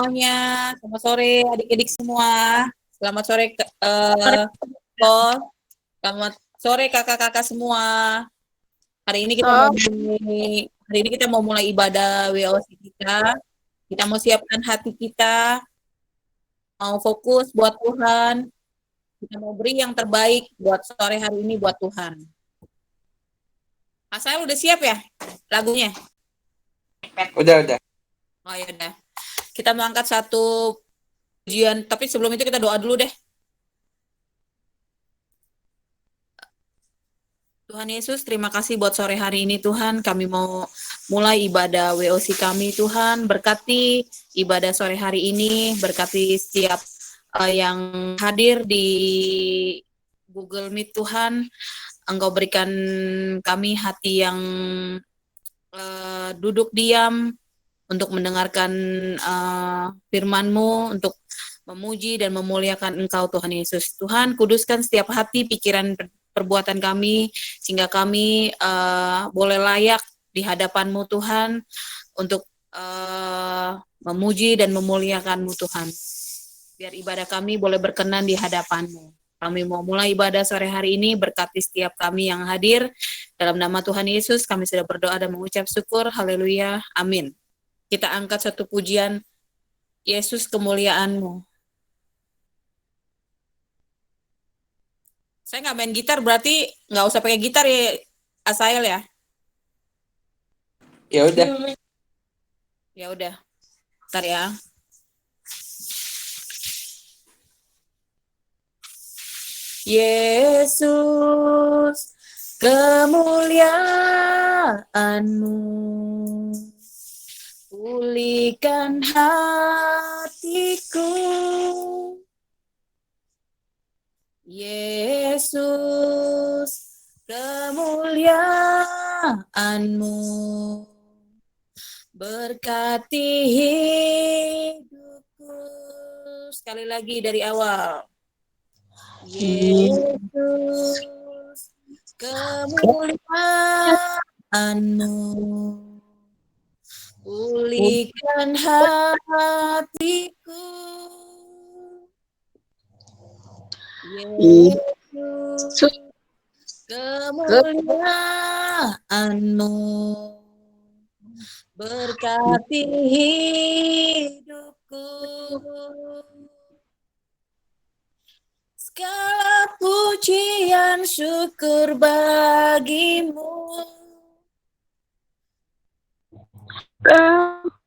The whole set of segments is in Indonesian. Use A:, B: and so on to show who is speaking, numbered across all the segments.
A: semuanya. Selamat sore adik-adik semua. Selamat sore Ko. Selamat sore kakak-kakak semua. Hari ini kita mau mulai ibadah WOC kita. Kita mau siapkan hati kita, mau fokus buat Tuhan. Kita mau beri yang terbaik buat sore hari ini buat Tuhan. Asal udah siap ya lagunya?
B: Udah.
A: Oh ya udah. Kita mau angkat satu pujian, tapi sebelum itu kita doa dulu deh. Tuhan Yesus, terima kasih buat sore hari ini Tuhan. Kami mau mulai ibadah WOC kami Tuhan. Berkati ibadah sore hari ini, berkati setiap yang hadir di Google Meet Tuhan. Engkau berikan kami hati yang duduk diam untuk mendengarkan firman-Mu, untuk memuji dan memuliakan Engkau Tuhan Yesus. Tuhan, kuduskan setiap hati, pikiran, perbuatan kami, sehingga kami boleh layak di hadapan-Mu Tuhan, untuk memuji dan memuliakan-Mu Tuhan. Biar ibadah kami boleh berkenan di hadapan-Mu. Kami mau mulai ibadah sore hari ini, berkati setiap kami yang hadir. Dalam nama Tuhan Yesus, kami sudah berdoa dan mengucap syukur. Haleluya. Amin. Kita angkat satu pujian, Yesus kemuliaan-Mu. Saya nggak main gitar, berarti nggak usah pakai gitar ya, Asael ya?
B: Ya udah.
A: Ya udah. Bentar ya. Yesus kemuliaan-Mu, pulihkan hatiku. Yesus kemuliaan-Mu, berkati hidupku. Sekali lagi dari awal. Yesus kemuliaan-Mu, pulihkan hatiku. Yesus kemuliaan-Mu, berkati hidupku. Segala pujian syukur bagi-Mu,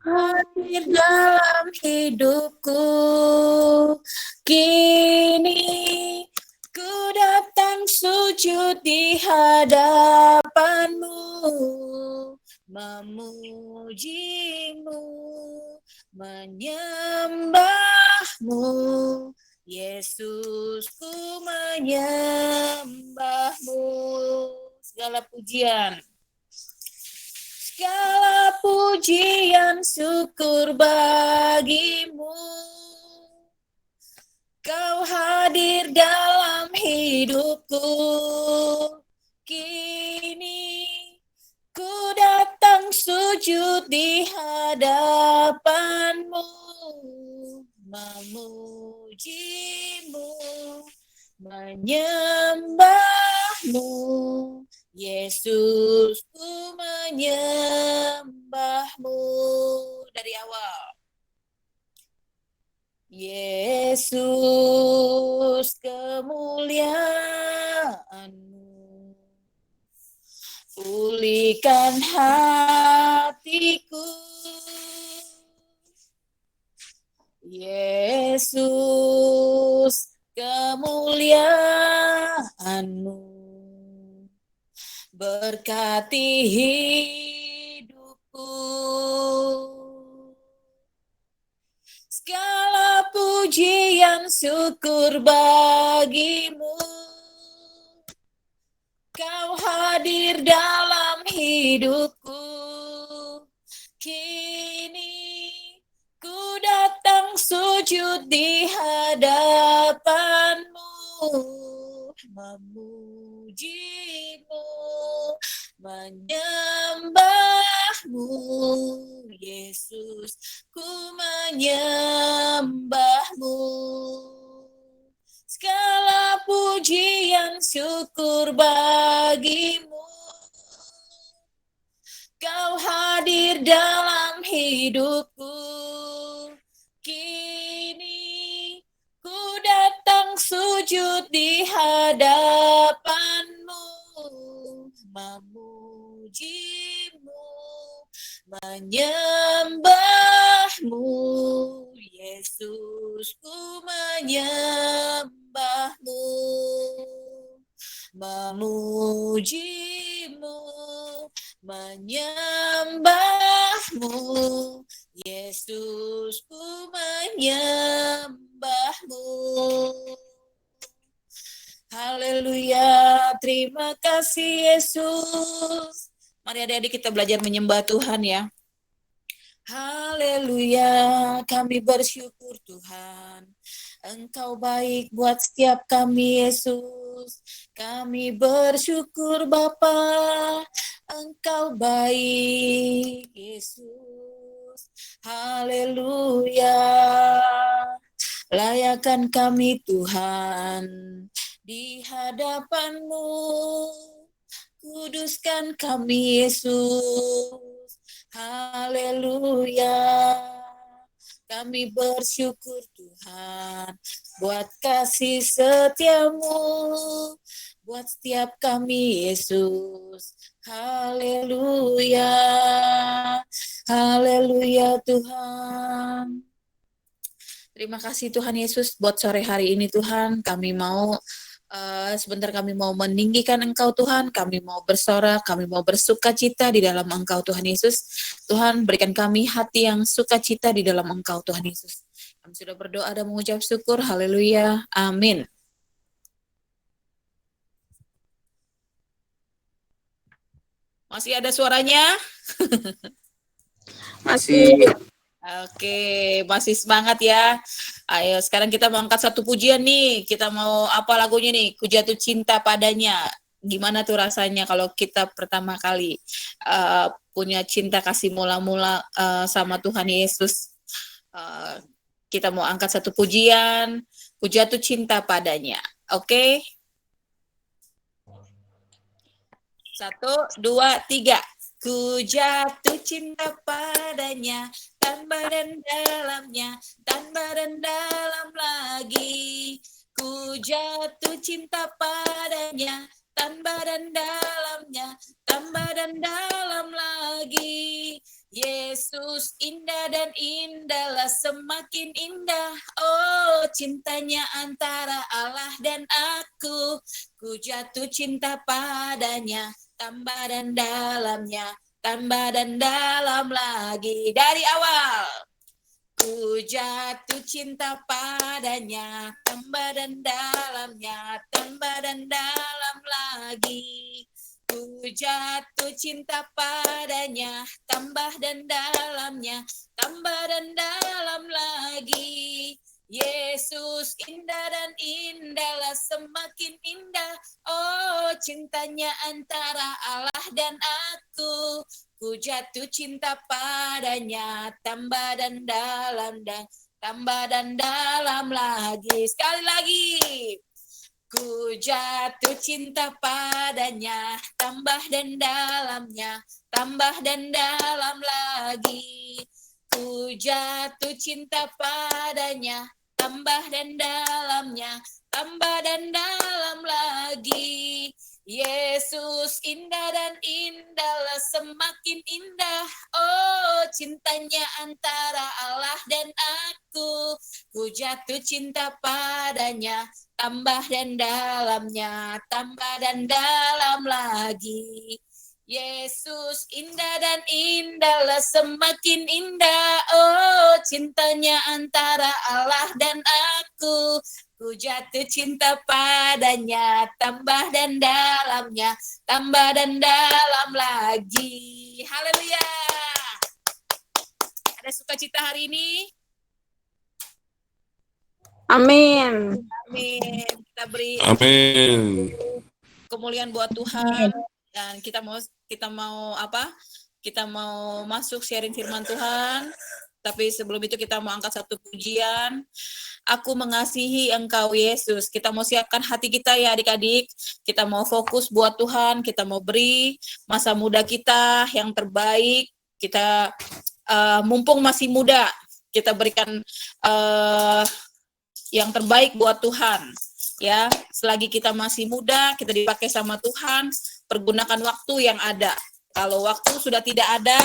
A: hadir dalam hidupku. Kini ku datang sujud di hadapan-Mu, memuji-Mu, menyembah-Mu. Yesus, ku menyembah-Mu. Segala pujian syukur bagi-Mu. Kau hadir dalam hidupku. Kini ku datang sujud di hadapan-Mu, memuji-Mu, menyembah-Mu. Yesus, ku menyembah-Mu. Dari awal. Yesus kemuliaan-Mu, pulihkan hatiku. Yesus kemuliaan-Mu, berkati hidupku. Segala pujian syukur bagi-Mu. Kau hadir dalam hidupku. Kini ku datang sujud di hadapan-Mu, memuji-Mu, menyembah-Mu. Yesus, ku menyembahmu. Segala pujian syukur bagimu. Kau hadir dalam hidupku. Kini ku datang sujud di hadapanmu, memujimu, menyembahmu. Yesus, ku menyembahmu, memujimu, menyembahmu. Yesus, ku menyembahmu. Haleluya, terima kasih Yesus. Mari adik-adik kita belajar menyembah Tuhan ya. Haleluya, kami bersyukur Tuhan. Engkau baik buat setiap kami Yesus. Kami bersyukur Bapa, Engkau baik Yesus. Haleluya. Layakan kami Tuhan di hadapan-Mu. Kuduskan kami Yesus. Haleluya. Kami bersyukur Tuhan buat kasih setia-Mu, buat setiap kami Yesus. Haleluya. Haleluya Tuhan. Terima kasih Tuhan Yesus buat sore hari ini Tuhan. Kami mau sebentar kami mau meninggikan Engkau Tuhan, kami mau bersorak, kami mau bersukacita di dalam Engkau Tuhan Yesus. Tuhan berikan kami hati yang sukacita di dalam Engkau Tuhan Yesus. Kami sudah berdoa dan mengucap syukur, haleluya, amin. Masih ada suaranya?
B: Masih.
A: Oke, masih semangat ya. Ayo, sekarang kita mau angkat satu pujian nih. Kita mau apa lagunya nih? Ku jatuh cinta padanya. Gimana tuh rasanya kalau kita pertama kali punya cinta kasih mula-mula sama Tuhan Yesus? Kita mau angkat satu pujian. Ku jatuh cinta padanya. Oke? 1, 2, 3. Ku jatuh cinta padanya, tambah dan dalamnya, tambah dan dalam lagi. Ku jatuh cinta padanya, tambah dan dalamnya, tambah dan dalam lagi. Yesus indah dan indahlah, semakin indah. Oh, cintanya antara Allah dan aku. Ku jatuh cinta padanya, tambah dan dalamnya, tambah dan dalam lagi. Dari awal. Ku jatuh cinta padanya, tambah dan dalamnya, tambah dan dalam lagi. Ku jatuh cinta padanya, tambah dan dalamnya, tambah dan dalam lagi. Yesus indah dan indahlah, semakin indah. Oh, cintanya antara Allah dan aku. Ku jatuh cinta padanya, tambah dan dalam dan tambah dan dalam lagi. Sekali lagi. Ku jatuh cinta padanya, tambah dan dalamnya, tambah dan dalam lagi. Ku jatuh cinta padanya, tambah dan dalamnya, tambah dan dalam lagi. Yesus indah dan indahlah, semakin indah. Oh, cintanya antara Allah dan aku. Ku jatuh cinta padanya, tambah dan dalamnya, tambah dan dalam lagi. Yesus indah dan indahlah, semakin indah. Oh, cintanya antara Allah dan aku. Ku jatuh cinta padanya, tambah dan dalamnya, tambah dan dalam lagi. Haleluya. Ada sukacita hari ini?
C: Amin.
A: Amin. Kita beri
D: Amin.
A: kemuliaan buat Tuhan, dan kita mau apa? kita mau masuk sharing firman Tuhan. Tapi sebelum itu kita mau angkat satu pujian. Aku mengasihi Engkau Yesus. Kita mau siapkan hati kita ya adik-adik. Kita mau fokus buat Tuhan. Kita mau beri masa muda kita yang terbaik. Kita mumpung masih muda, kita berikan yang terbaik buat Tuhan. Ya, selagi kita masih muda, kita dipakai sama Tuhan. Pergunakan waktu yang ada. Kalau waktu sudah tidak ada,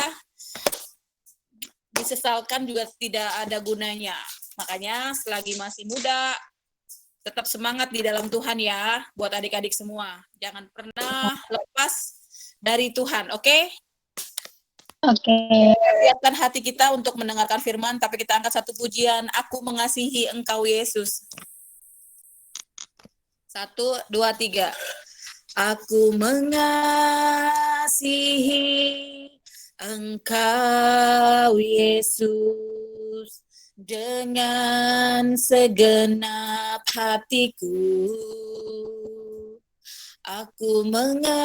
A: disesalkan juga tidak ada gunanya. Makanya selagi masih muda, tetap semangat di dalam Tuhan ya, buat adik-adik semua. Jangan pernah lepas dari Tuhan, oke?
C: Oke.
A: Siapkan hati kita untuk mendengarkan firman, tapi kita angkat satu pujian. Aku mengasihi Engkau Yesus. 1, 2, 3. Aku mengasihi Engkau Yesus dengan segenap hatiku. Aku mengasihi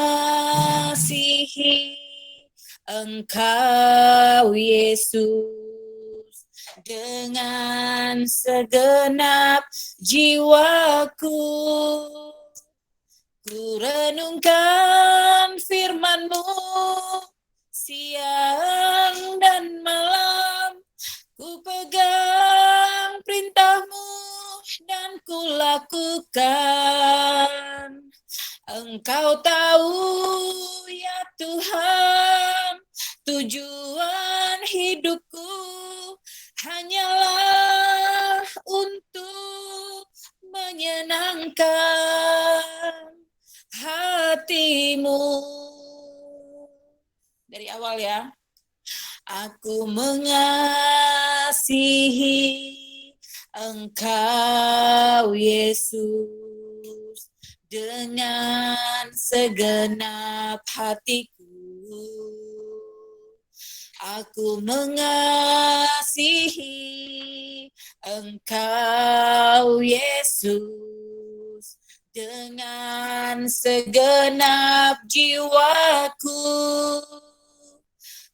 A: Engkau Yesus dengan segenap jiwaku. Ku renungkan firman-Mu siang dan malam, ku pegang perintah-Mu dan ku lakukan. Engkau tahu ya Tuhan, tujuan hidupku hanyalah untuk menyenangkan hati-Mu. Dari awal ya. Aku mengasihi Engkau Yesus dengan segenap hatiku. Aku mengasihi Engkau Yesus dengan segenap jiwaku.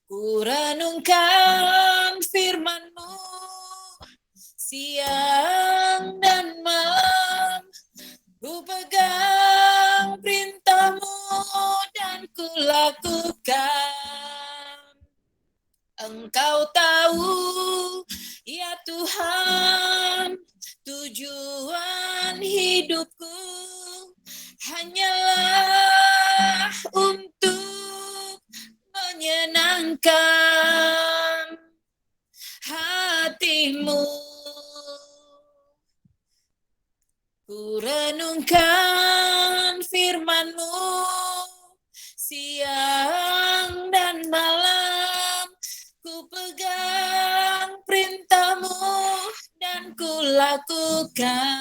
A: Ku renungkan firman-Mu siang dan malam, ku pegang perintah-Mu dan ku lakukan. Engkau tahu ya Tuhan, tujuan hidupku hanyalah untuk menyenangkan hati-Mu. Ku renungkan firman-Mu siang dan malam, ku pegang perintah-Mu dan ku lakukan.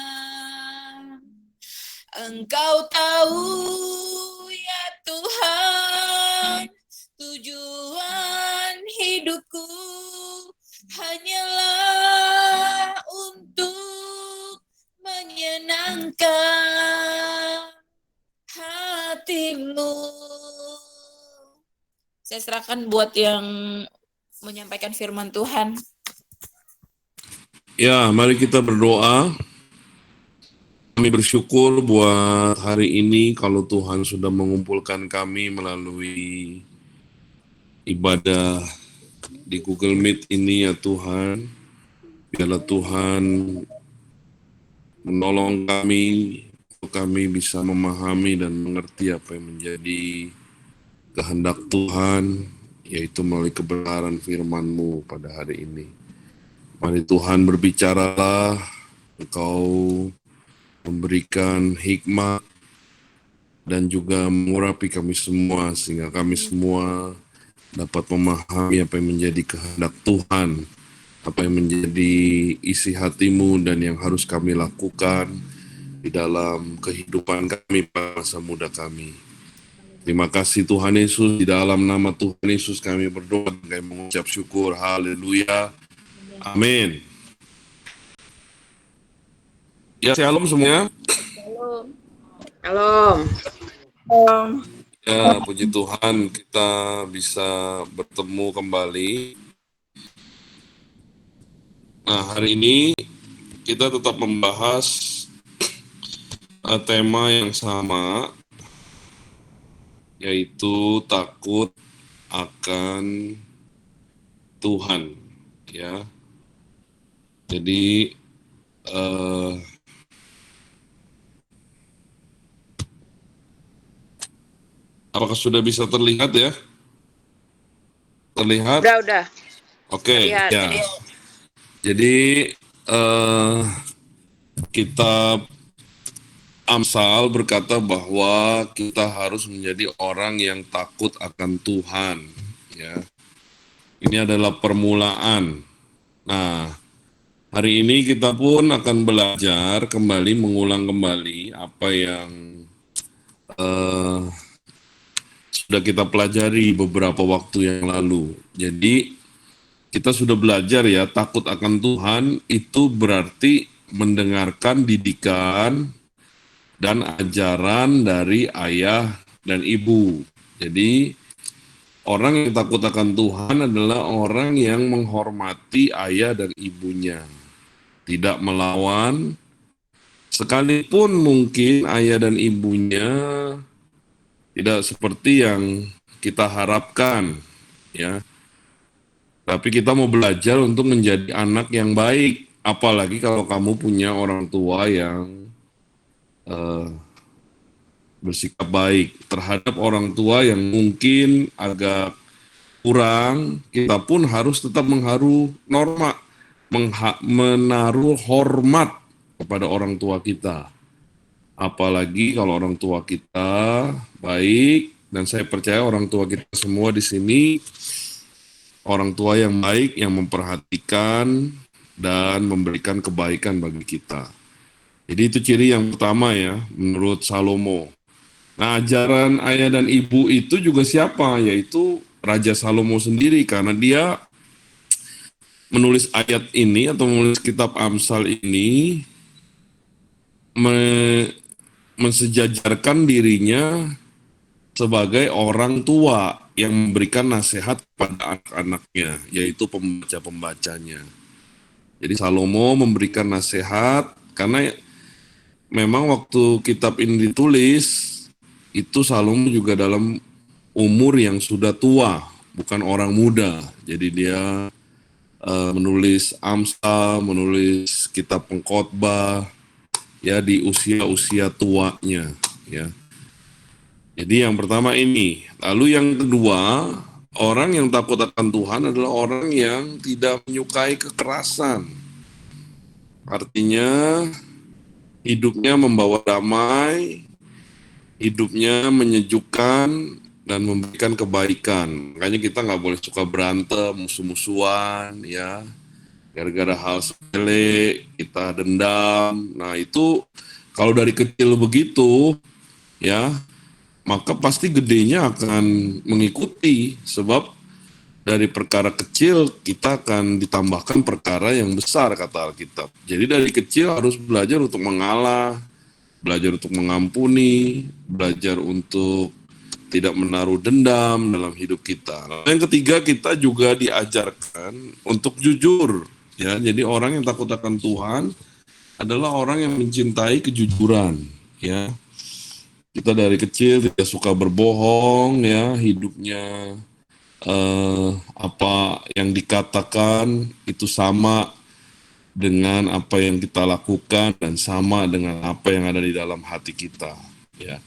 A: Engkau tahu ya Tuhan, tujuan hidupku hanyalah untuk menyenangkan hati-Mu. Saya serahkan buat yang menyampaikan firman Tuhan.
D: Ya, mari kita berdoa. Kami bersyukur buat hari ini kalau Tuhan sudah mengumpulkan kami melalui ibadah di Google Meet ini ya Tuhan. Biarlah Tuhan menolong kami untuk kami bisa memahami dan mengerti apa yang menjadi kehendak Tuhan, yaitu melalui kebenaran firman-Mu pada hari ini. Mari Tuhan berbicaralah, Engkau memberikan hikmat dan juga mengurapi kami semua sehingga kami semua dapat memahami apa yang menjadi kehendak Tuhan, apa yang menjadi isi hati-Mu dan yang harus kami lakukan di dalam kehidupan kami pada masa muda kami. Terima kasih Tuhan Yesus, di dalam nama Tuhan Yesus kami berdoa dan kami mengucap syukur. Haleluya. Amin. Ya, shalom semuanya.
C: Shalom.
D: Ya, Ya, puji Tuhan kita bisa bertemu kembali. Nah, hari ini kita tetap membahas tema yang sama, yaitu takut akan Tuhan. Ya, jadi apakah sudah bisa terlihat ya? Terlihat?
B: Udah.
D: Oke,
B: Terlihat.
D: ya. Jadi kitab Amsal berkata bahwa kita harus menjadi orang yang takut akan Tuhan. Ya, ini adalah permulaan. Nah, hari ini kita pun akan belajar kembali, mengulang kembali apa yang sudah kita pelajari beberapa waktu yang lalu. Jadi kita sudah belajar ya, takut akan Tuhan itu berarti mendengarkan didikan dan ajaran dari ayah dan ibu. Jadi orang yang takut akan Tuhan adalah orang yang menghormati ayah dan ibunya, tidak melawan, sekalipun mungkin ayah dan ibunya tidak seperti yang kita harapkan, ya. Tapi kita mau belajar untuk menjadi anak yang baik, apalagi kalau kamu punya orang tua yang bersikap baik terhadap orang tua yang mungkin agak kurang, kita pun harus tetap menaruh hormat kepada orang tua kita. Apalagi kalau orang tua kita baik, dan saya percaya orang tua kita semua di sini orang tua yang baik, yang memperhatikan dan memberikan kebaikan bagi kita. Jadi itu ciri yang pertama ya, menurut Salomo. Nah, ajaran ayah dan ibu itu juga siapa? Yaitu Raja Salomo sendiri, karena dia menulis ayat ini atau menulis kitab Amsal ini mensejajarkan dirinya sebagai orang tua yang memberikan nasihat kepada anak-anaknya, yaitu pembaca-pembacanya. Jadi Salomo memberikan nasihat karena memang waktu kitab ini ditulis, itu Salomo juga dalam umur yang sudah tua, bukan orang muda. Jadi dia menulis Amsal, menulis kitab Pengkhotbah, ya di usia-usia tuanya, ya. Jadi yang pertama ini. Lalu yang kedua, orang yang takut akan Tuhan adalah orang yang tidak menyukai kekerasan. Artinya hidupnya membawa damai, hidupnya menyejukkan dan memberikan kebaikan. Makanya kita nggak boleh suka berantem, musuh-musuhan, ya. Gara-gara hal sepele, kita dendam. Nah itu kalau dari kecil begitu, ya, maka pasti gedenya akan mengikuti. Sebab dari perkara kecil kita akan ditambahkan perkara yang besar, kata Alkitab. Jadi dari kecil harus belajar untuk mengalah, belajar untuk mengampuni, belajar untuk tidak menaruh dendam dalam hidup kita. Lalu yang ketiga, kita juga diajarkan untuk jujur. Ya, jadi orang yang takut akan Tuhan adalah orang yang mencintai kejujuran. Ya, kita dari kecil tidak suka berbohong. Ya, hidupnya apa yang dikatakan itu sama dengan apa yang kita lakukan dan sama dengan apa yang ada di dalam hati kita, ya.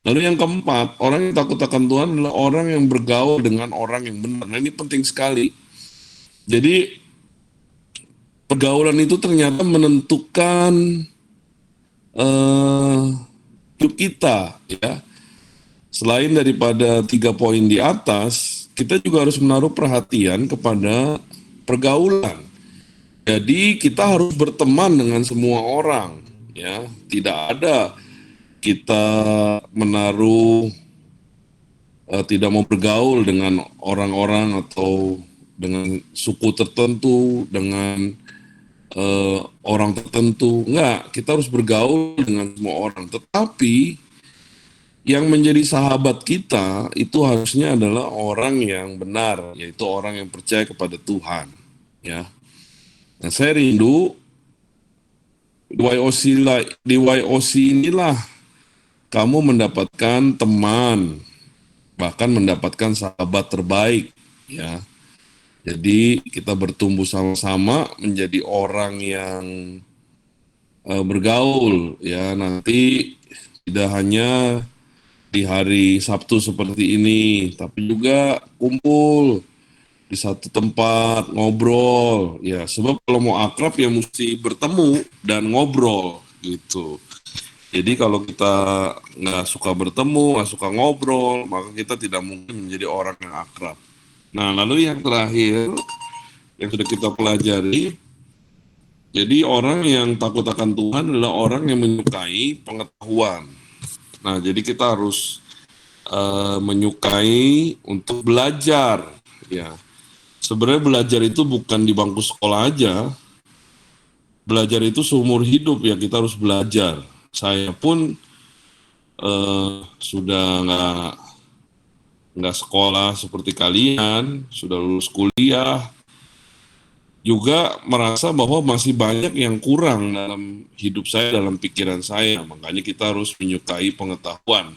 D: Lalu yang keempat, orang yang takut akan Tuhan adalah orang yang bergaul dengan orang yang benar. Nah, ini penting sekali. Jadi pergaulan itu ternyata menentukan hidup kita, ya. Selain daripada 3 poin di atas, kita juga harus menaruh perhatian kepada pergaulan. Jadi kita harus berteman dengan semua orang, ya. Tidak ada kita menaruh tidak mau bergaul dengan orang-orang atau dengan suku tertentu, dengan orang tertentu. Enggak, kita harus bergaul dengan semua orang. Tetapi yang menjadi sahabat kita itu harusnya adalah orang yang benar, yaitu orang yang percaya kepada Tuhan. Ya, nah saya rindu di YOC inilah kamu mendapatkan teman, bahkan mendapatkan sahabat terbaik. Ya, jadi kita bertumbuh sama-sama menjadi orang yang bergaul. Ya, nanti tidak hanya di hari Sabtu seperti ini, tapi juga kumpul di satu tempat ngobrol. Ya, sebab kalau mau akrab ya mesti bertemu dan ngobrol gitu. Jadi kalau kita nggak suka bertemu, nggak suka ngobrol, maka kita tidak mungkin menjadi orang yang akrab. Nah, lalu yang terakhir yang sudah kita pelajari, jadi orang yang takut akan Tuhan adalah orang yang menyukai pengetahuan. Nah, jadi kita harus menyukai untuk belajar. Ya, sebenarnya belajar itu bukan di bangku sekolah aja. Belajar itu seumur hidup ya, kita harus belajar. Saya pun sudah nggak sekolah seperti kalian, sudah lulus kuliah, juga merasa bahwa masih banyak yang kurang dalam hidup saya, dalam pikiran saya. Makanya kita harus menyukai pengetahuan.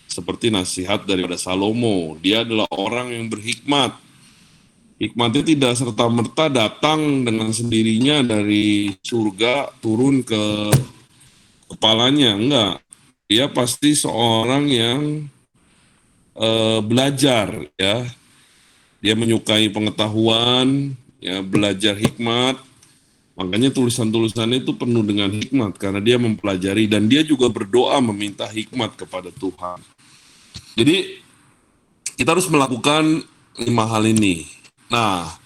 D: Seperti nasihat daripada Salomo, dia adalah orang yang berhikmat. Hikmatnya tidak serta-merta datang dengan sendirinya dari surga turun ke kepalanya, enggak. Dia pasti seorang yang belajar, ya. Dia menyukai pengetahuan, ya, belajar hikmat. Makanya tulisan-tulisannya itu penuh dengan hikmat karena dia mempelajari dan dia juga berdoa meminta hikmat kepada Tuhan. Jadi kita harus melakukan 5 hal ini. Nah,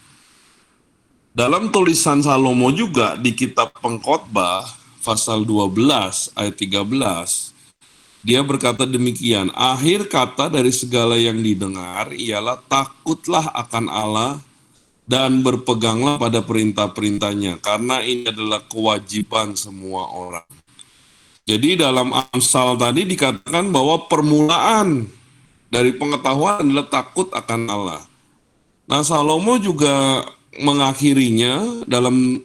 D: dalam tulisan Salomo juga di kitab Pengkhotbah pasal 12 ayat 13, dia berkata demikian, akhir kata dari segala yang didengar ialah takutlah akan Allah dan berpeganglah pada perintah-perintahnya, karena ini adalah kewajiban semua orang. Jadi dalam Amsal tadi dikatakan bahwa permulaan dari pengetahuan adalah takut akan Allah. Nah, Salomo juga mengakhirinya dalam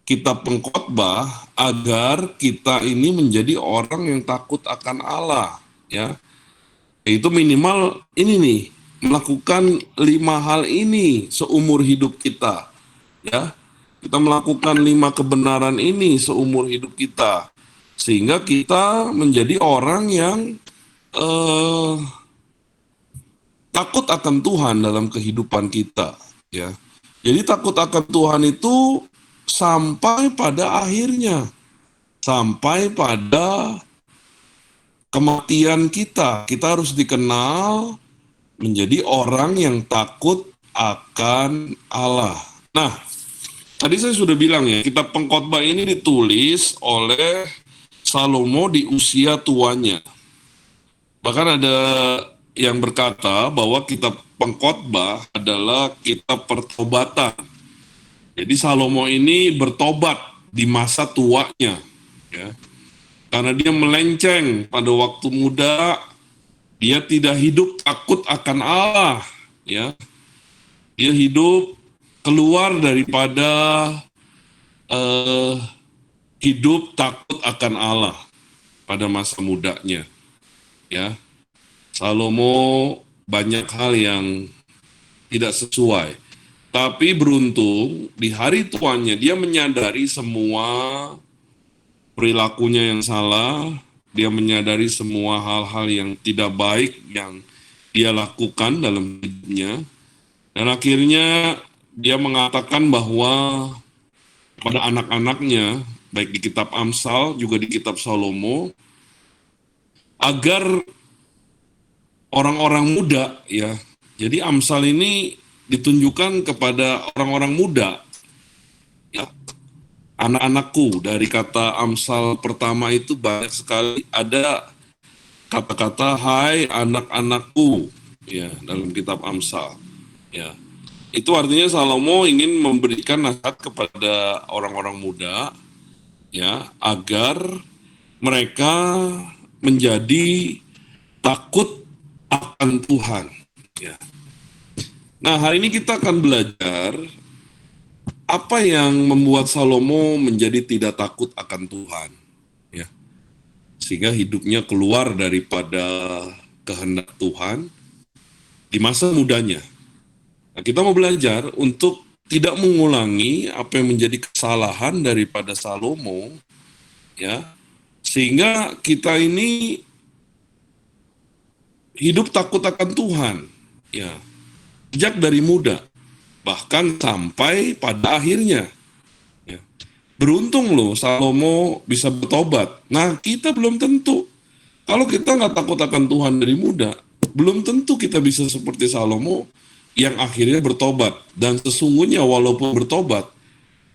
D: kitab Pengkhotbah agar kita ini menjadi orang yang takut akan Allah, ya. Itu minimal ini nih, melakukan 5 hal ini seumur hidup kita, ya. Kita melakukan 5 kebenaran ini seumur hidup kita, sehingga kita menjadi orang yang takut akan Tuhan dalam kehidupan kita, ya. Jadi takut akan Tuhan itu sampai pada akhirnya, sampai pada kematian kita. Kita harus dikenal menjadi orang yang takut akan Allah. Nah, tadi saya sudah bilang ya, kitab Pengkhotbah ini ditulis oleh Salomo di usia tuanya. Bahkan ada yang berkata bahwa kitab Pengkhotbah adalah kitab pertobatan. Jadi Salomo ini bertobat di masa tuanya, ya. Karena dia melenceng pada waktu muda, dia tidak hidup takut akan Allah, ya. Dia hidup keluar daripada hidup takut akan Allah pada masa mudanya, ya. Salomo banyak hal yang tidak sesuai. Tapi beruntung di hari tuanya dia menyadari semua perilakunya yang salah, dia menyadari semua hal-hal yang tidak baik yang dia lakukan dalam hidupnya. Dan akhirnya dia mengatakan bahwa pada anak-anaknya, baik di kitab Amsal juga di kitab Salomo, agar orang-orang muda, ya. Jadi Amsal ini ditunjukkan kepada orang-orang muda, ya. Anak-anakku, dari kata Amsal pertama itu banyak sekali ada kata-kata hai anak-anakku, ya, dalam kitab Amsal, ya. Itu artinya Salomo ingin memberikan nasihat kepada orang-orang muda, ya, agar mereka menjadi takut akan Tuhan. Ya. Nah, hari ini kita akan belajar apa yang membuat Salomo menjadi tidak takut akan Tuhan. Ya. Sehingga hidupnya keluar daripada kehendak Tuhan di masa mudanya. Nah, kita mau belajar untuk tidak mengulangi apa yang menjadi kesalahan daripada Salomo, ya, sehingga kita ini hidup takut akan Tuhan, ya, sejak dari muda, bahkan sampai pada akhirnya. Ya. Beruntung loh Salomo bisa bertobat. Nah, kita belum tentu. Kalau kita nggak takut akan Tuhan dari muda, belum tentu kita bisa seperti Salomo yang akhirnya bertobat. Dan sesungguhnya walaupun bertobat,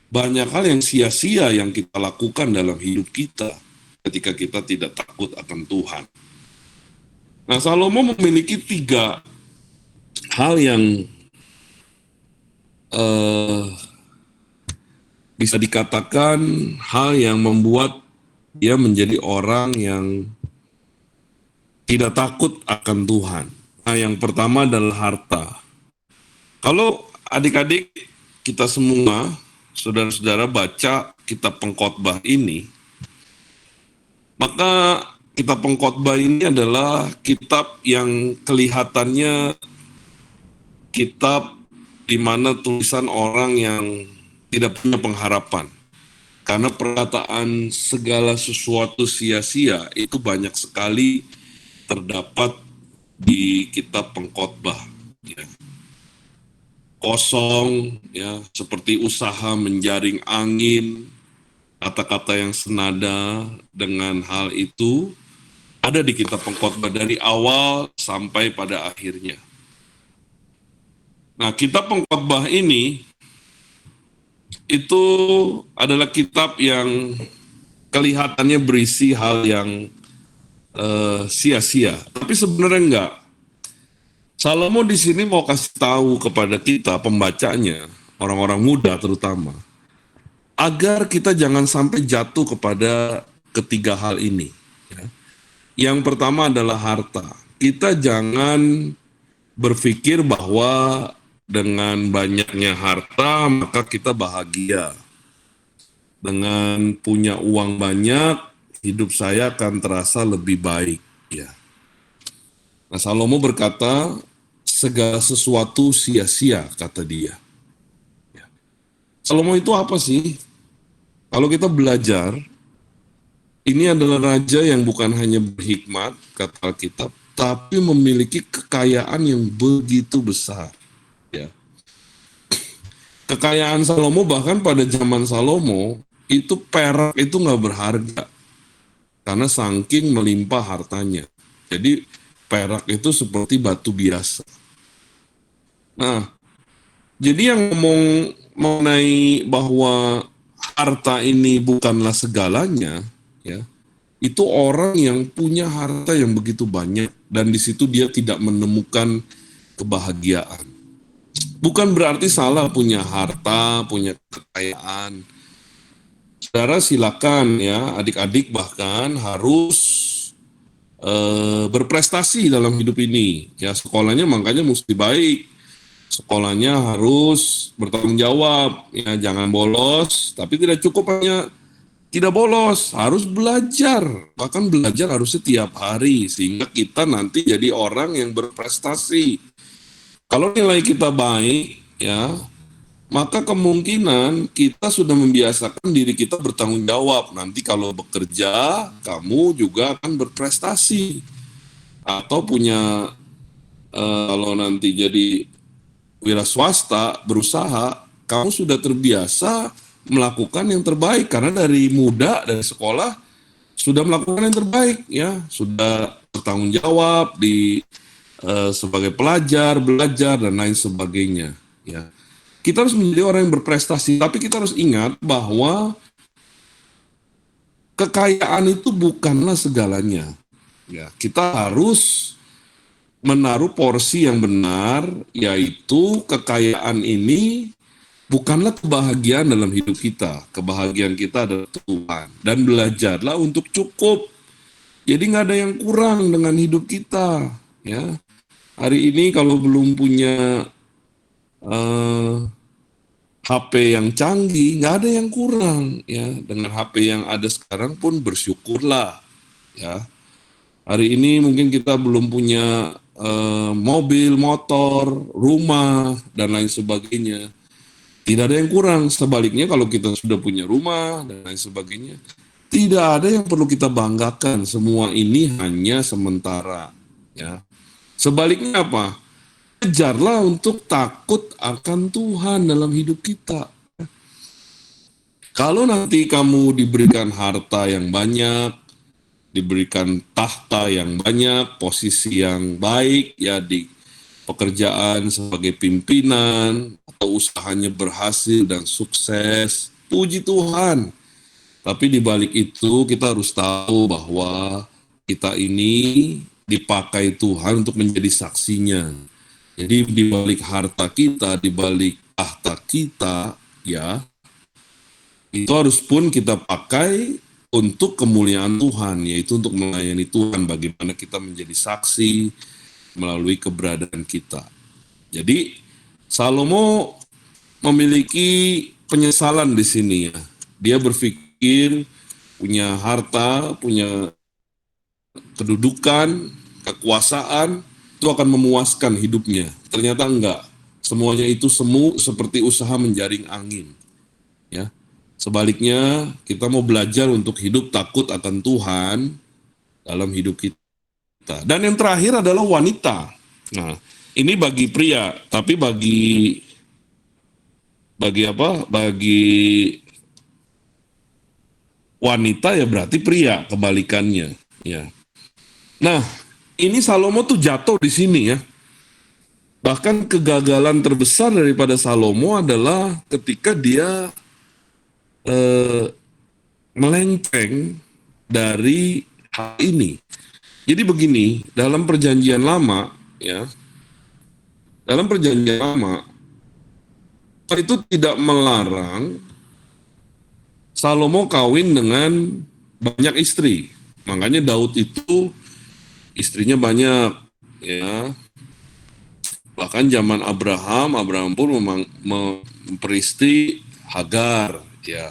D: banyak hal yang sia-sia yang kita lakukan dalam hidup kita ketika kita tidak takut akan Tuhan. Nah, Salomo memiliki 3 hal yang bisa dikatakan hal yang membuat dia menjadi orang yang tidak takut akan Tuhan. Nah, yang pertama adalah harta. Kalau adik-adik kita semua, saudara-saudara baca kitab Pengkhotbah ini, maka kitab Pengkhotbah ini adalah kitab yang kelihatannya kitab di mana tulisan orang yang tidak punya pengharapan. Karena perkataan segala sesuatu sia-sia itu banyak sekali terdapat di kitab Pengkhotbah, ya. Kosong, ya, seperti usaha menjaring angin, kata-kata yang senada dengan hal itu ada di kitab Pengkhotbah dari awal sampai pada akhirnya. Nah, kitab Pengkhotbah ini itu adalah kitab yang kelihatannya berisi hal yang sia-sia, tapi sebenarnya enggak. Salomo di sini mau kasih tahu kepada kita pembacanya, orang-orang muda terutama, agar kita jangan sampai jatuh kepada ketiga hal ini. Ya. Yang pertama adalah harta. Kita jangan berpikir bahwa dengan banyaknya harta maka kita bahagia. Dengan punya uang banyak, hidup saya akan terasa lebih baik, ya. Nah, Salomo berkata, segala sesuatu sia-sia, kata dia. Ya. Salomo itu apa sih? Kalau kita belajar, ini adalah raja yang bukan hanya berhikmat, kata Alkitab, tapi memiliki kekayaan yang begitu besar. Ya. Kekayaan Salomo, bahkan pada zaman Salomo, itu perak itu nggak berharga. Karena saking melimpah hartanya. Jadi perak itu seperti batu biasa. Nah, jadi yang ngomong mengenai bahwa harta ini bukanlah segalanya, ya, itu orang yang punya harta yang begitu banyak dan di situ dia tidak menemukan kebahagiaan. Bukan berarti salah punya harta, punya kekayaan. Saudara silakan ya, adik-adik bahkan harus berprestasi dalam hidup ini. Ya, sekolahnya makanya mesti baik. Sekolahnya harus bertanggung jawab. Ya, jangan bolos, tapi tidak cukup hanya tidak bolos, harus belajar. Bahkan belajar harus setiap hari sehingga kita nanti jadi orang yang berprestasi. Kalau nilai kita baik, ya, maka kemungkinan kita sudah membiasakan diri kita bertanggung jawab. Nanti kalau bekerja, kamu juga akan berprestasi. Atau punya, kalau nanti jadi wira swasta, berusaha, kamu sudah terbiasa melakukan yang terbaik. Karena dari muda, dari sekolah, sudah melakukan yang terbaik. Ya, sudah bertanggung jawab sebagai pelajar, belajar, dan lain sebagainya. Ya. Kita harus menjadi orang yang berprestasi, tapi kita harus ingat bahwa kekayaan itu bukanlah segalanya. Ya, kita harus menaruh porsi yang benar, yaitu kekayaan ini bukanlah kebahagiaan dalam hidup kita. Kebahagiaan kita adalah Tuhan. Dan belajarlah untuk cukup. Jadi nggak ada yang kurang dengan hidup kita, ya. Hari ini kalau belum punya eh, HP yang canggih, nggak ada yang kurang, ya. Dengan HP yang ada sekarang pun bersyukurlah, ya. Hari ini mungkin kita belum punya mobil, motor, rumah, dan lain sebagainya. Tidak ada yang kurang. Sebaliknya kalau kita sudah punya rumah dan lain sebagainya, tidak ada yang perlu kita banggakan. Semua ini hanya sementara, ya. Sebaliknya apa? Kejarlah untuk takut akan Tuhan dalam hidup kita. Kalau nanti kamu diberikan harta yang banyak, diberikan tahta yang banyak, posisi yang baik, ya di pekerjaan sebagai pimpinan, atau usahanya berhasil dan sukses, puji Tuhan. Tapi di balik itu kita harus tahu bahwa kita ini dipakai Tuhan untuk menjadi saksinya. Jadi di balik harta kita, di balik tahta kita, ya, itu harus pun kita pakai untuk kemuliaan Tuhan, yaitu untuk melayani Tuhan, bagaimana kita menjadi saksi melalui keberadaan kita. Jadi Salomo memiliki penyesalan di sini, ya. Dia berpikir punya harta, punya kedudukan, kekuasaan, itu akan memuaskan hidupnya. Ternyata enggak. Semuanya itu semu seperti usaha menjaring angin, ya. Sebaliknya, kita mau belajar untuk hidup takut akan Tuhan dalam hidup kita. Dan yang terakhir adalah wanita. Nah, ini bagi pria, tapi bagi apa? Bagi wanita ya berarti pria, kebalikannya, ya. Nah, ini Salomo tuh jatuh di sini, ya. Bahkan kegagalan terbesar daripada Salomo adalah ketika dia melenceng dari hal ini. Jadi begini, dalam perjanjian lama, ya, dalam perjanjian lama itu tidak melarang Salomo kawin dengan banyak istri. Makanya Daud itu istrinya banyak, ya. Bahkan zaman Abraham pun memperistri Hagar, ya.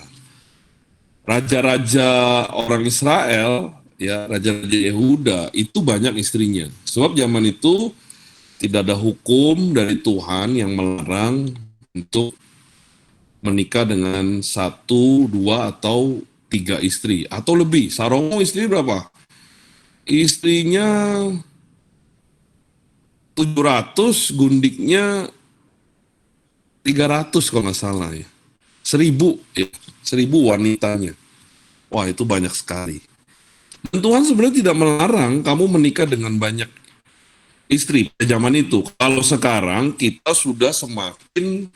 D: Raja-raja orang Israel, ya, raja-raja Yehuda itu banyak istrinya. Sebab zaman itu tidak ada hukum dari Tuhan yang melarang untuk menikah dengan 1, 2, atau 3 istri atau lebih. Salomo istri berapa? Istrinya 700, gundiknya 300 kalau nggak salah, ya. 1000, ya. 1000 wanitanya. Wah, itu banyak sekali. Dan Tuhan sebenarnya tidak melarang kamu menikah dengan banyak istri pada zaman itu. Kalau sekarang kita sudah semakin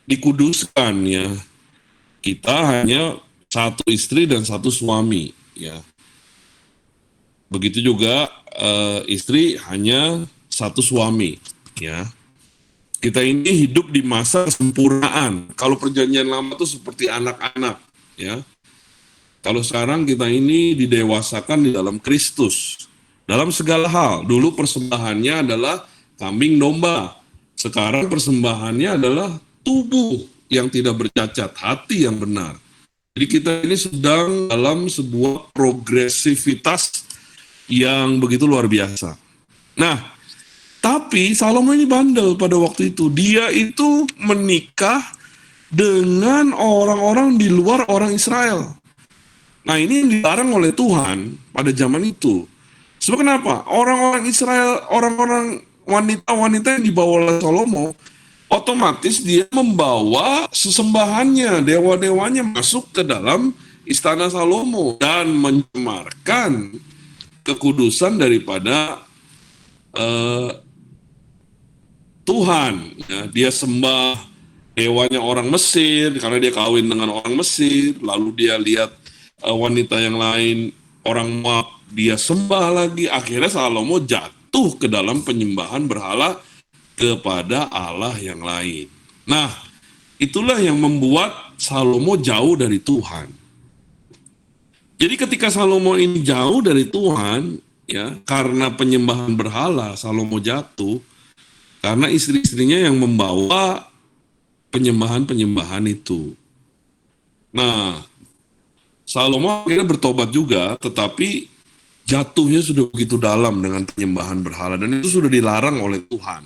D: dikuduskan, ya. Kita hanya 1 istri dan 1 suami, ya. Begitu juga istri hanya 1 suami, ya. Kita ini hidup di masa kesempurnaan. Kalau perjanjian lama itu seperti anak-anak, ya. Kalau sekarang kita ini didewasakan di dalam Kristus. Dalam segala hal. Dulu persembahannya adalah kambing domba. Sekarang persembahannya adalah tubuh yang tidak bercacat, hati yang benar. Jadi kita ini sedang dalam sebuah progresivitas yang begitu luar biasa. Nah, tapi Salomo ini bandel pada waktu itu. Dia itu menikah dengan orang-orang di luar orang Israel. Nah, ini yang dilarang oleh Tuhan pada zaman itu. Sebab kenapa? Orang-orang Israel, orang-orang wanita-wanita yang dibawa oleh Salomo, otomatis dia membawa sesembahannya, dewa-dewanya masuk ke dalam istana Salomo dan mencemarkan kekudusan daripada Tuhan, ya. Dia sembah dewanya orang Mesir karena dia kawin dengan orang Mesir, lalu dia lihat wanita yang lain orang Moab, dia sembah lagi. Akhirnya Salomo jatuh ke dalam penyembahan berhala kepada Allah yang lain. Nah, itulah yang membuat Salomo jauh dari Tuhan. Jadi ketika Salomo ini jauh dari Tuhan, ya, karena penyembahan berhala, Salomo jatuh karena istri-istrinya yang membawa penyembahan-penyembahan itu. Nah, Salomo akhirnya bertobat juga, tetapi jatuhnya sudah begitu dalam dengan penyembahan berhala, dan itu sudah dilarang oleh Tuhan.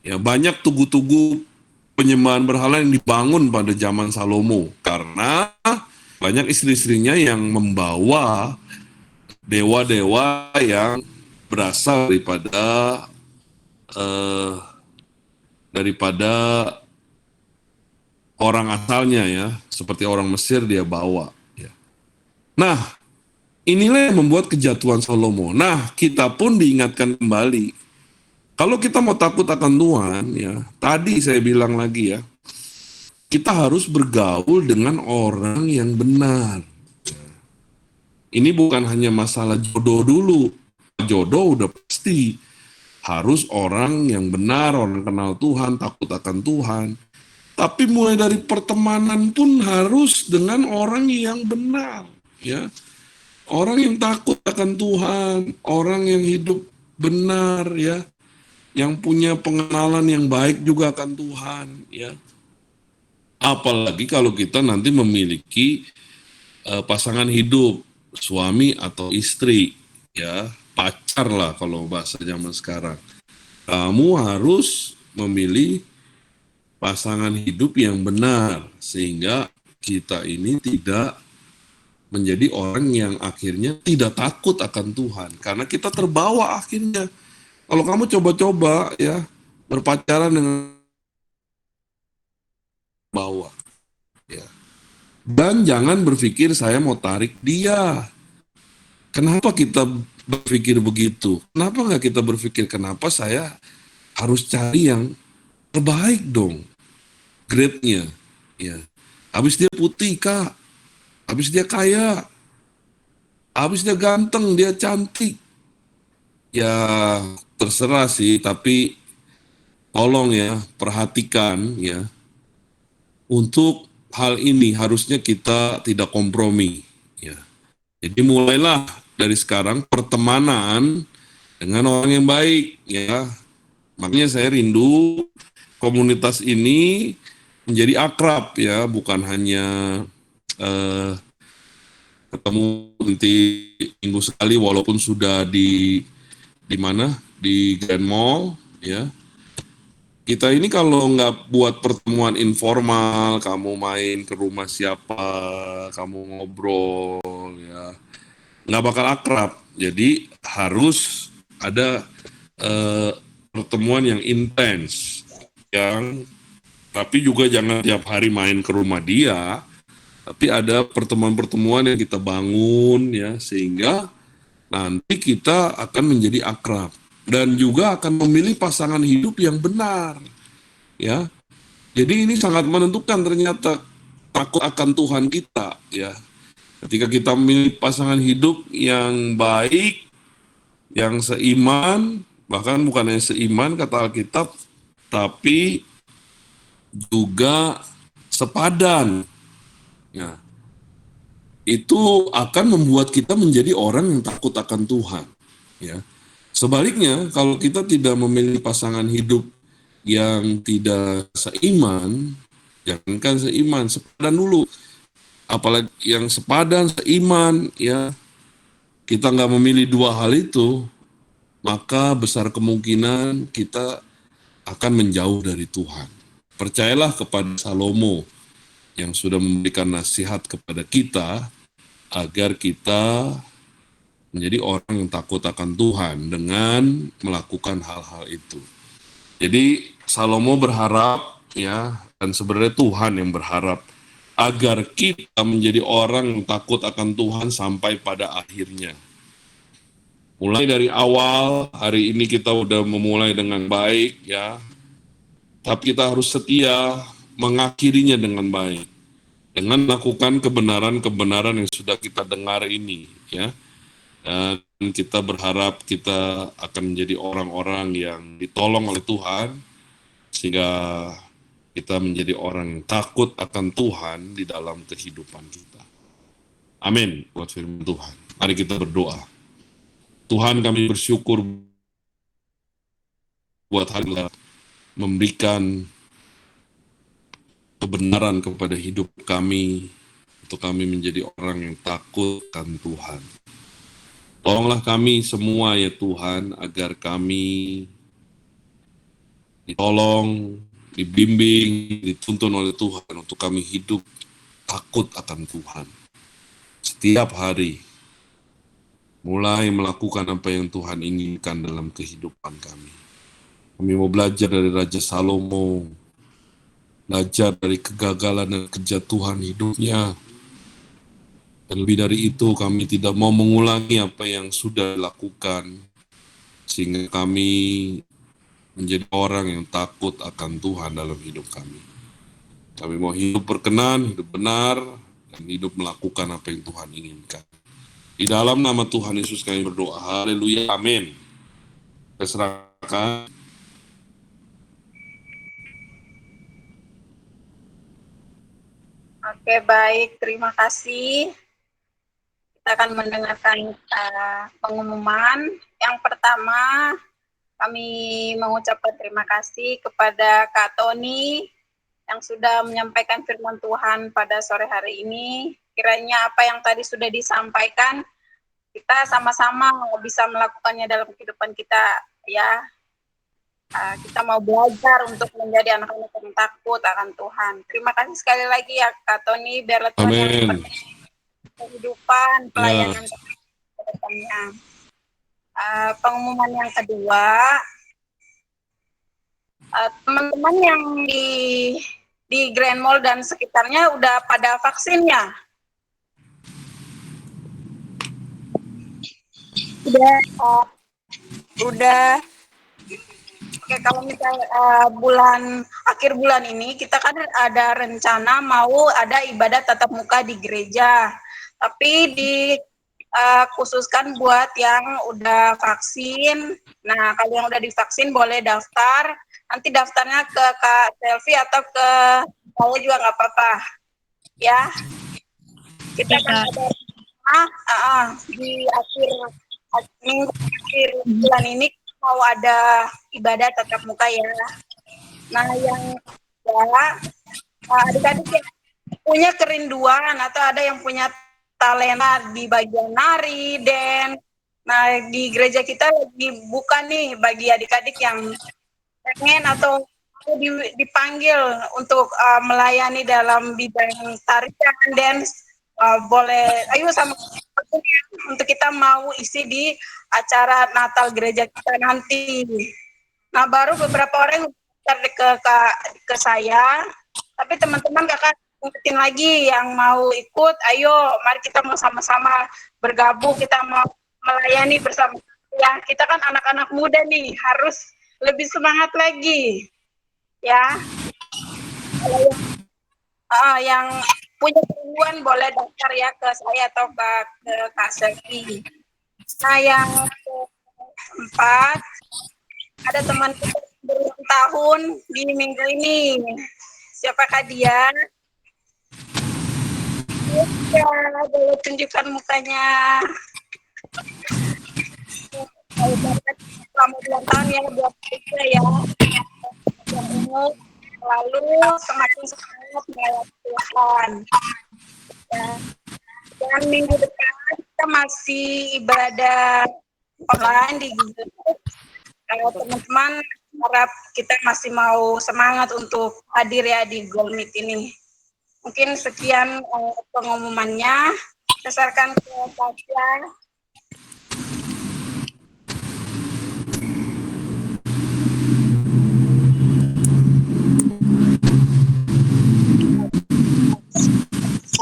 D: Ya, banyak tugu-tugu penyembahan berhala yang dibangun pada zaman Salomo karena banyak istri-istrinya yang membawa dewa-dewa yang berasal eh, daripada orang asalnya, ya, seperti orang Mesir dia bawa. Ya. Nah, inilah yang membuat kejatuhan Salomo. Nah, kita pun diingatkan kembali. Kalau kita mau takut akan Tuhan, ya, tadi saya bilang lagi, ya, kita harus bergaul dengan orang yang benar. Ini bukan hanya masalah jodoh dulu. Jodoh udah pasti. Harus orang yang benar, orang kenal Tuhan, takut akan Tuhan. Tapi mulai dari pertemanan pun harus dengan orang yang benar. Ya. Orang yang takut akan Tuhan, orang yang hidup benar, ya, yang punya pengenalan yang baik juga akan Tuhan, ya. Apalagi kalau kita nanti memiliki pasangan hidup, suami atau istri, ya, pacar lah kalau bahasa zaman sekarang. Kamu harus memilih pasangan hidup yang benar sehingga kita ini tidak menjadi orang yang akhirnya tidak takut akan Tuhan karena kita terbawa akhirnya. Kalau kamu coba-coba, ya, berpacaran dengan bawa, ya. Dan jangan berpikir saya mau tarik dia. Kenapa kita berpikir begitu? Kenapa nggak kita berpikir kenapa saya harus cari yang terbaik dong, grade-nya, ya. Habis dia putih, Kak. Habis dia kaya. Habis dia ganteng, dia cantik. Ya, terserah sih, tapi tolong, ya, perhatikan, ya. Untuk hal ini harusnya kita tidak kompromi, ya. Jadi mulailah dari sekarang pertemanan dengan orang yang baik, ya. Makanya saya rindu komunitas ini menjadi akrab, ya, bukan hanya ketemu nanti minggu sekali walaupun sudah di mana, di Grand Mall, ya. Kita ini kalau nggak buat pertemuan informal, kamu main ke rumah siapa, kamu ngobrol, ya, nggak bakal akrab. Jadi harus ada pertemuan yang intens, yang tapi juga jangan tiap hari main ke rumah dia, tapi ada pertemuan-pertemuan yang kita bangun, ya, sehingga nanti kita akan menjadi akrab dan juga akan memilih pasangan hidup yang benar, ya. Jadi ini sangat menentukan ternyata takut akan Tuhan kita, ya. Ketika kita memilih pasangan hidup yang baik, yang seiman, bahkan bukan hanya seiman kata Alkitab, tapi juga sepadan. Ya. Itu akan membuat kita menjadi orang yang takut akan Tuhan, ya. Sebaliknya, kalau kita tidak memilih pasangan hidup yang tidak seiman, jangankan seiman, sepadan dulu. Apalagi yang sepadan, seiman, ya, kita nggak memilih dua hal itu, maka besar kemungkinan kita akan menjauh dari Tuhan. Percayalah kepada Salomo yang sudah memberikan nasihat kepada kita agar kita menjadi orang yang takut akan Tuhan dengan melakukan hal-hal itu. Jadi Salomo berharap, ya, dan sebenarnya Tuhan yang berharap agar kita menjadi orang yang takut akan Tuhan sampai pada akhirnya. Mulai dari awal, hari ini kita udah memulai dengan baik, ya. Tapi kita harus setia mengakhirinya dengan baik. Dengan melakukan kebenaran-kebenaran yang sudah kita dengar ini, ya. Dan kita berharap kita akan menjadi orang-orang yang ditolong oleh Tuhan, sehingga kita menjadi orang yang takut akan Tuhan di dalam kehidupan kita. Amin buat firman Tuhan. Mari kita berdoa. Tuhan, kami bersyukur buat hari ini memberikan kebenaran kepada hidup kami, untuk kami menjadi orang yang takut akan Tuhan. Tolonglah kami semua ya Tuhan, agar kami ditolong, dibimbing, dituntun oleh Tuhan untuk kami hidup takut akan Tuhan. Setiap hari, mulai melakukan apa yang Tuhan inginkan dalam kehidupan kami. Kami mau belajar dari Raja Salomo, belajar dari kegagalan dan kejatuhan hidupnya. Dan lebih dari itu, kami tidak mau mengulangi apa yang sudah dilakukan, sehingga kami menjadi orang yang takut akan Tuhan dalam hidup kami. Kami mau hidup berkenan, hidup benar, dan hidup melakukan apa yang Tuhan inginkan. Di dalam nama Tuhan Yesus kami berdoa. Haleluya. Amin. Saya serahkan.
C: Oke, baik. Terima kasih. Kita akan mendengarkan pengumuman. Yang pertama, kami mengucapkan terima kasih kepada Kak Tony yang sudah menyampaikan firman Tuhan pada sore hari ini. Kiranya apa yang tadi sudah disampaikan, kita sama-sama bisa melakukannya dalam kehidupan kita, ya. Kita mau belajar untuk menjadi anak-anak yang takut akan Tuhan. Terima kasih sekali lagi ya Kak Tony, biarlah Tuhan yang memberkati kehidupan, pelayanan ke depannya. Pengumuman yang kedua, teman-teman yang di Grand Mall dan sekitarnya udah pada vaksinnya? Udah. Oke, kalau misalnya akhir bulan ini kita kan ada rencana mau ada ibadah tatap muka di gereja, tapi khususkan buat yang udah vaksin. Nah, kalau yang udah divaksin boleh daftar. Nanti daftarnya ke Kak Selvi atau ke Paul juga nggak apa-apa, ya. Kita kan ada di akhir bulan ini mau ada ibadah tatap muka ya. Nah, yang adik-adik yang punya kerinduan atau ada yang punya talenta di bagian nari, dance. Nah, di gereja kita lagi buka nih bagi adik-adik yang pengen atau dipanggil untuk melayani dalam bidang tarian, dance. Boleh, ayo sama untuk kita mau isi di acara Natal gereja kita nanti. Nah, baru beberapa orang ke saya, tapi teman-teman kakak ingetin lagi yang mau ikut, ayo mari kita mau sama-sama bergabung, kita mau melayani bersama. Ya, kita kan anak-anak muda nih, harus lebih semangat lagi. Ya. Kalau yang punya kerinduan boleh daftar ya ke saya atau ke Kak Selvi. Nah, yang keempat, ada teman kita berulang tahun di minggu ini. Siapakah dia? Ya, boleh tunjukkan mukanya. Selamat ulang tahun ya buat kita ya. Yang umur lalu semakin semangat melayani Tuhan. Ya. Dan minggu depan kita masih ibadah online di Google. Kalau teman-teman harap kita masih mau semangat untuk hadir ya di Google Meet ini. Mungkin sekian pengumumannya. Saya ke Tasya.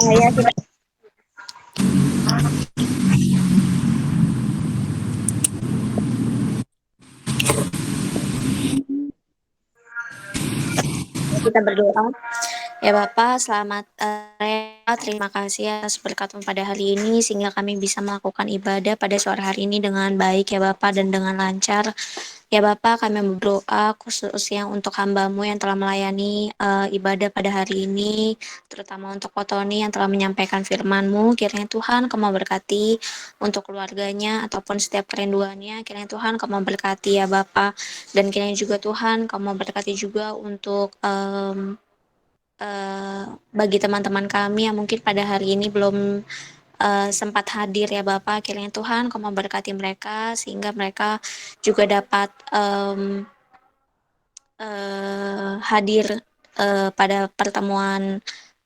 C: Ya, kita berdoa. Ya Bapak, selamat sore. Terima kasih atas berkat pada hari ini sehingga kami bisa melakukan ibadah pada sore hari ini dengan baik ya Bapak dan dengan lancar.
E: Ya Bapa, kami berdoa khususnya untuk hamba-Mu yang telah melayani ibadah pada hari ini, terutama untuk Kotoni yang telah menyampaikan firman-Mu. Kiranya Tuhan Kau memberkati untuk keluarganya ataupun setiap kerinduannya. Kiranya Tuhan Kau memberkati ya Bapa, dan kiranya juga Tuhan Kau memberkati juga untuk bagi teman-teman kami yang mungkin pada hari ini belum sempat hadir ya Bapak, kiranya Tuhan Kau memberkati mereka sehingga mereka juga dapat hadir pada pertemuan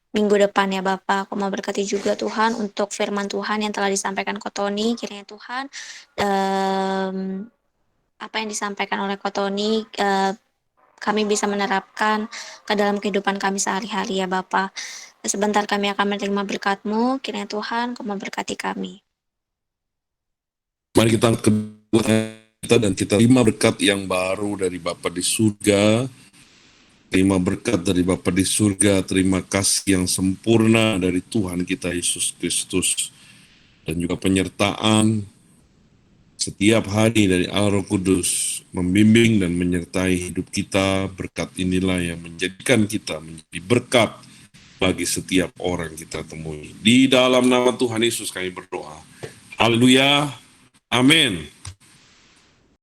E: minggu depan ya Bapak. Kau memberkati juga Tuhan untuk firman Tuhan yang telah disampaikan Kotoni, kiranya Tuhan apa yang disampaikan oleh Kotoni kami bisa menerapkan ke dalam kehidupan kami sehari-hari ya Bapak. Sebentar kami akan menerima berkat-Mu, kiranya Tuhan Kau memberkati kami.
D: Mari kita angkat kedua kita dan kita terima berkat yang baru dari Bapa di surga. Terima berkat dari Bapa di surga, terima kasih yang sempurna dari Tuhan kita Yesus Kristus, dan juga penyertaan setiap hari dari Allah Roh Kudus membimbing dan menyertai hidup kita. Berkat inilah yang menjadikan kita menjadi berkat bagi setiap orang kita temui. Di dalam nama Tuhan Yesus kami berdoa. Haleluya. Amin.